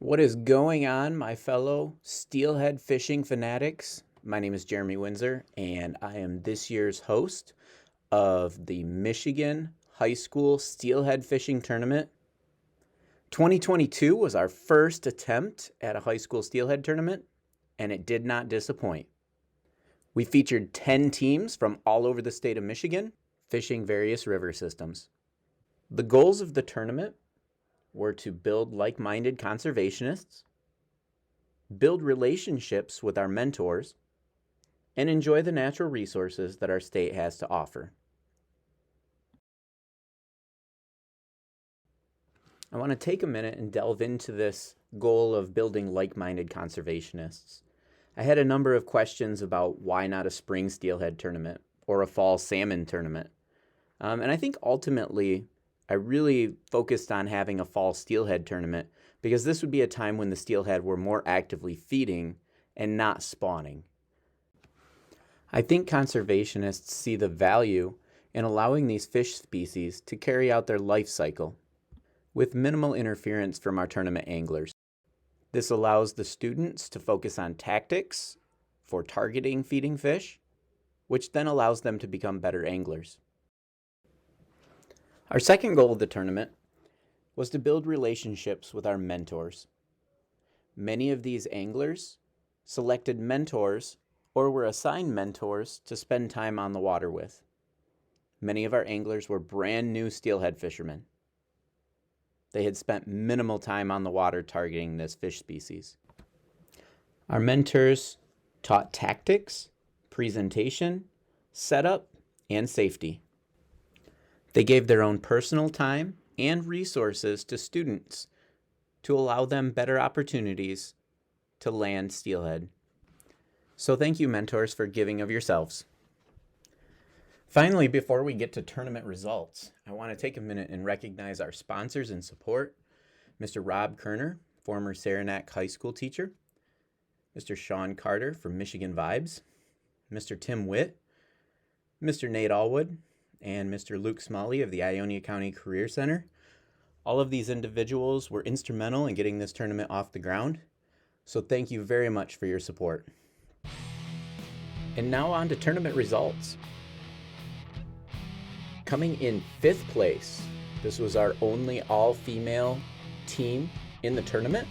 What is going on, my fellow steelhead fishing fanatics? My name is Jeremy Windsor, and I am this year's host of the Michigan High School Steelhead Fishing Tournament. 2022 was our first attempt at a high school steelhead tournament, and it did not disappoint. We featured 10 teams from all over the state of Michigan, fishing various river systems. The goals of the tournament were to build like-minded conservationists, build relationships with our mentors, and enjoy the natural resources that our state has to offer. I want to take a minute and delve into this goal of building like-minded conservationists. I had a number of questions about why not a spring steelhead tournament or a fall salmon tournament. And I think ultimately I really focused on having a fall steelhead tournament because this would be a time when the steelhead were more actively feeding and not spawning. I think conservationists see the value in allowing these fish species to carry out their life cycle with minimal interference from our tournament anglers. This allows the students to focus on tactics for targeting feeding fish, which then allows them to become better anglers. Our second goal of the tournament was to build relationships with our mentors. Many of these anglers selected mentors or were assigned mentors to spend time on the water with. Many of our anglers were brand new steelhead fishermen. They had spent minimal time on the water targeting this fish species. Our mentors taught tactics, presentation, setup, and safety. They gave their own personal time and resources to students to allow them better opportunities to land steelhead. So thank you, mentors, for giving of yourselves. Finally, before we get to tournament results, I want to take a minute and recognize our sponsors and support. Mr. Rob Kerner, former Saranac High School teacher. Mr. Sean Carter from Michigan Vibes. Mr. Tim Witt. Mr. Nate Allwood. And Mr. Luke Smalley of the Ionia County Career Center. All of these individuals were instrumental in getting this tournament off the ground, so thank you very much for your support. And now on to tournament results. Coming in 5th place, this was our only all-female team in the tournament.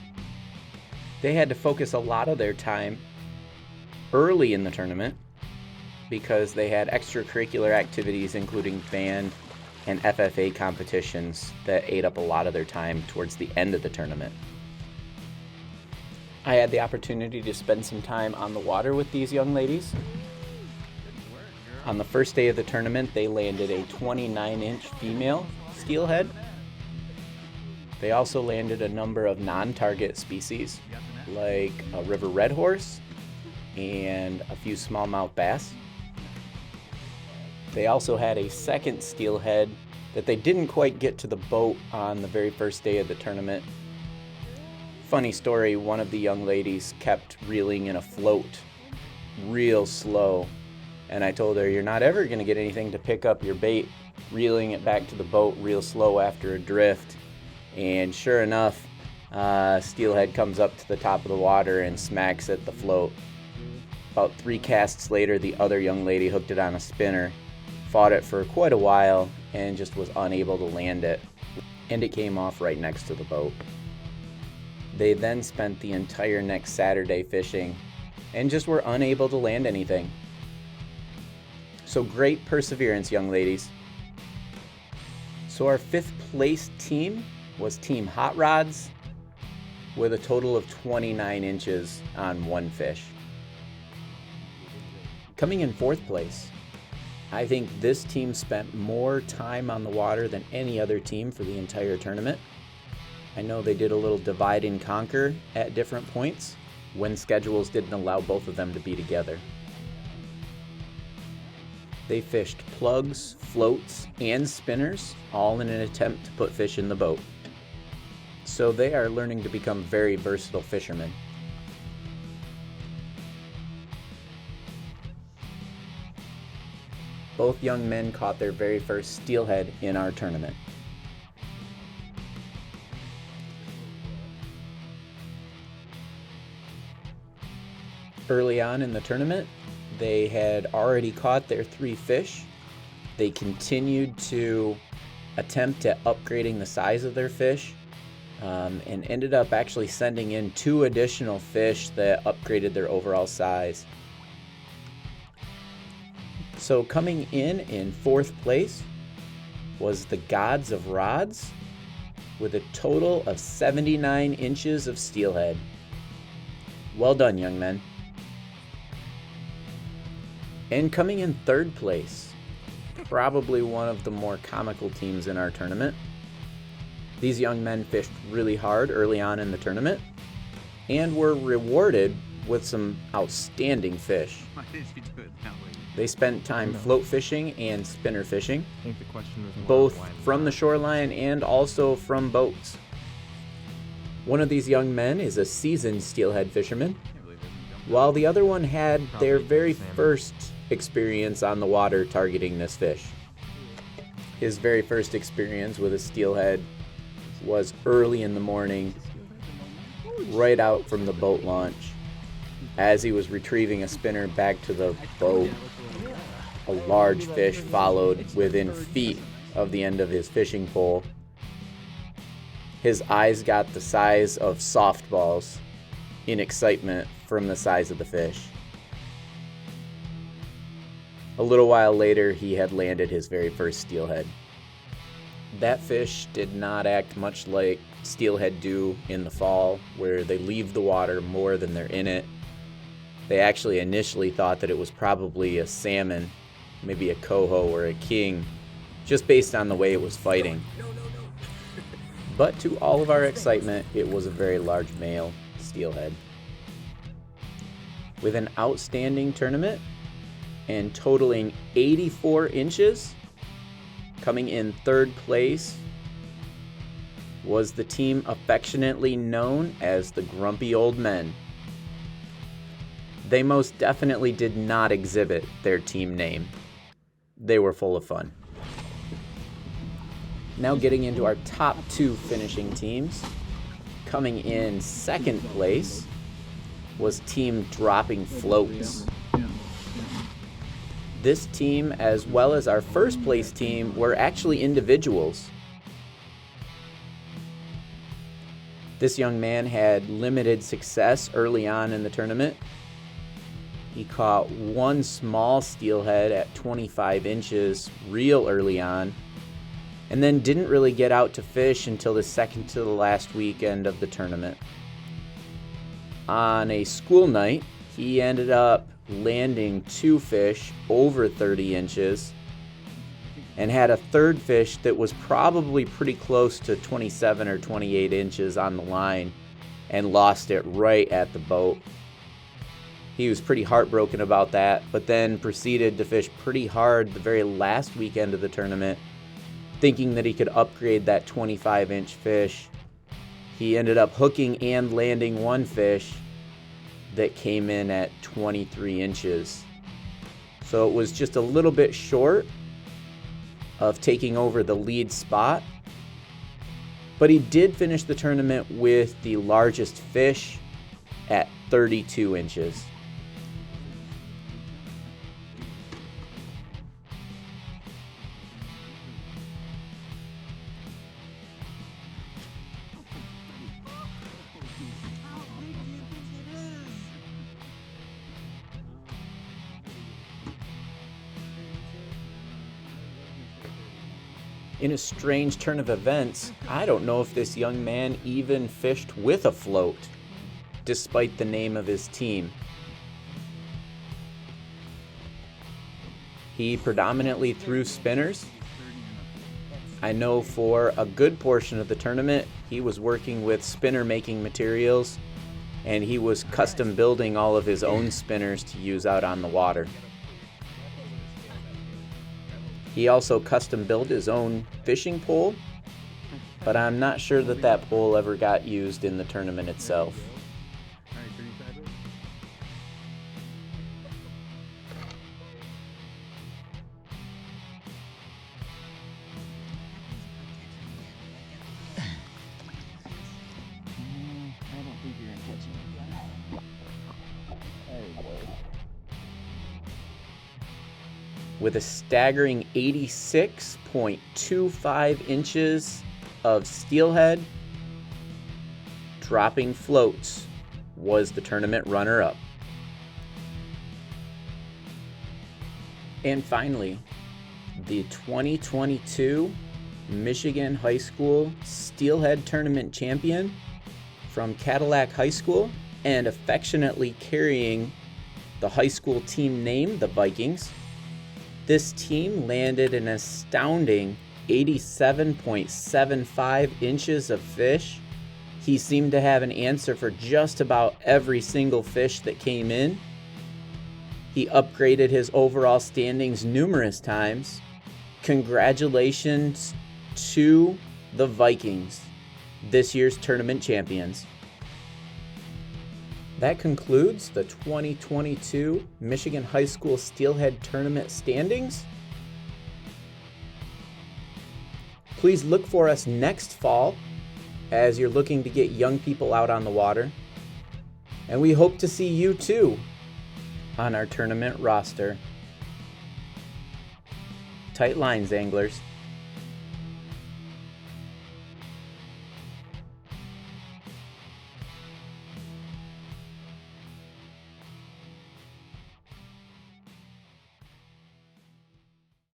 They had to focus a lot of their time early in the tournament because they had extracurricular activities including band and FFA competitions that ate up a lot of their time towards the end of the tournament. I had the opportunity to spend some time on the water with these young ladies. On the first day of the tournament, they landed a 29-inch female steelhead. They also landed a number of non-target species like a river red horse and a few smallmouth bass. They also had a second steelhead that they didn't quite get to the boat on the very first day of the tournament. Funny story, one of the young ladies kept reeling in a float real slow, and I told her, you're not ever going to get anything to pick up your bait reeling it back to the boat real slow after a drift. And sure enough, steelhead comes up to the top of the water and smacks at the float. About 3 casts later, the other young lady hooked it on a spinner, fought it for quite a while, and just was unable to land it, and it came off right next to the boat. They then spent the entire next Saturday fishing and just were unable to land anything. So great perseverance, young ladies. So our 5th place team was Team Hot Rods with a total of 29 inches on one fish. Coming in 4th place, I think this team spent more time on the water than any other team for the entire tournament. I know they did a little divide and conquer at different points when schedules didn't allow both of them to be together. They fished plugs, floats, and spinners, all in an attempt to put fish in the boat. So they are learning to become very versatile fishermen. Both young men caught their very first steelhead in our tournament. Early on in the tournament, they had already caught their 3 fish. They continued to attempt at upgrading the size of their fish, and ended up actually sending in 2 additional fish that upgraded their overall size. So coming in 4th place was the Gods of Rods with a total of 79 inches of steelhead. Well done, young men. And coming in 3rd place, probably one of the more comical teams in our tournament. These young men fished really hard early on in the tournament and were rewarded with some outstanding fish. Why did you do it that way? They spent time float fishing and spinner fishing, I think the question was more both why from the shoreline and also from boats. One of these young men is a seasoned steelhead fisherman, while the other one had their very first experience on the water targeting this fish. His very first experience with a steelhead was early in the morning, right out from the boat launch. As he was retrieving a spinner back to the boat, a large fish followed within feet of the end of his fishing pole. His eyes got the size of softballs in excitement from the size of the fish. A little while later, he had landed his very first steelhead. That fish did not act much like steelhead do in the fall, where they leave the water more than they're in it. They actually initially thought that it was probably a salmon, maybe a coho or a king, just based on the way it was fighting. But to all of our excitement, it was a very large male steelhead. With an outstanding tournament and totaling 84 inches, coming in 3rd place was the team affectionately known as the Grumpy Old Men. They most definitely did not exhibit their team name. They were full of fun. Now getting into our top 2 finishing teams. Coming in 2nd place was Team Dropping Floats. This team, as well as our 1st place team, were actually individuals. This young man had limited success early on in the tournament. He caught 1 small steelhead at 25 inches real early on, and then didn't really get out to fish until the second to the last weekend of the tournament. On a school night, he ended up landing 2 fish over 30 inches and had a 3rd fish that was probably pretty close to 27 or 28 inches on the line and lost it right at the boat. He was pretty heartbroken about that, but then proceeded to fish pretty hard the very last weekend of the tournament, thinking that he could upgrade that 25-inch fish. He ended up hooking and landing 1 fish that came in at 23 inches. So it was just a little bit short of taking over the lead spot, but he did finish the tournament with the largest fish at 32 inches. In a strange turn of events, I don't know if this young man even fished with a float, despite the name of his team. He predominantly threw spinners. I know for a good portion of the tournament, he was working with spinner making materials, and he was custom building all of his own spinners to use out on the water. He also custom built his own fishing pole, but I'm not sure that that pole ever got used in the tournament itself. I don't think you're gonna catch him again. There you go. with a staggering 86.25 inches of steelhead. Dropping floats was the tournament runner-up. And finally, the 2022 Michigan High School Steelhead Tournament champion from Cadillac High School and affectionately carrying the high school team name, the Vikings. This team landed an astounding 87.75 inches of fish. He seemed to have an answer for just about every single fish that came in. He upgraded his overall standings numerous times. Congratulations to the Vikings, this year's tournament champions. That concludes the 2022 Michigan High School Steelhead Tournament standings. Please look for us next fall as you're looking to get young people out on the water. And we hope to see you too on our tournament roster. Tight lines, anglers.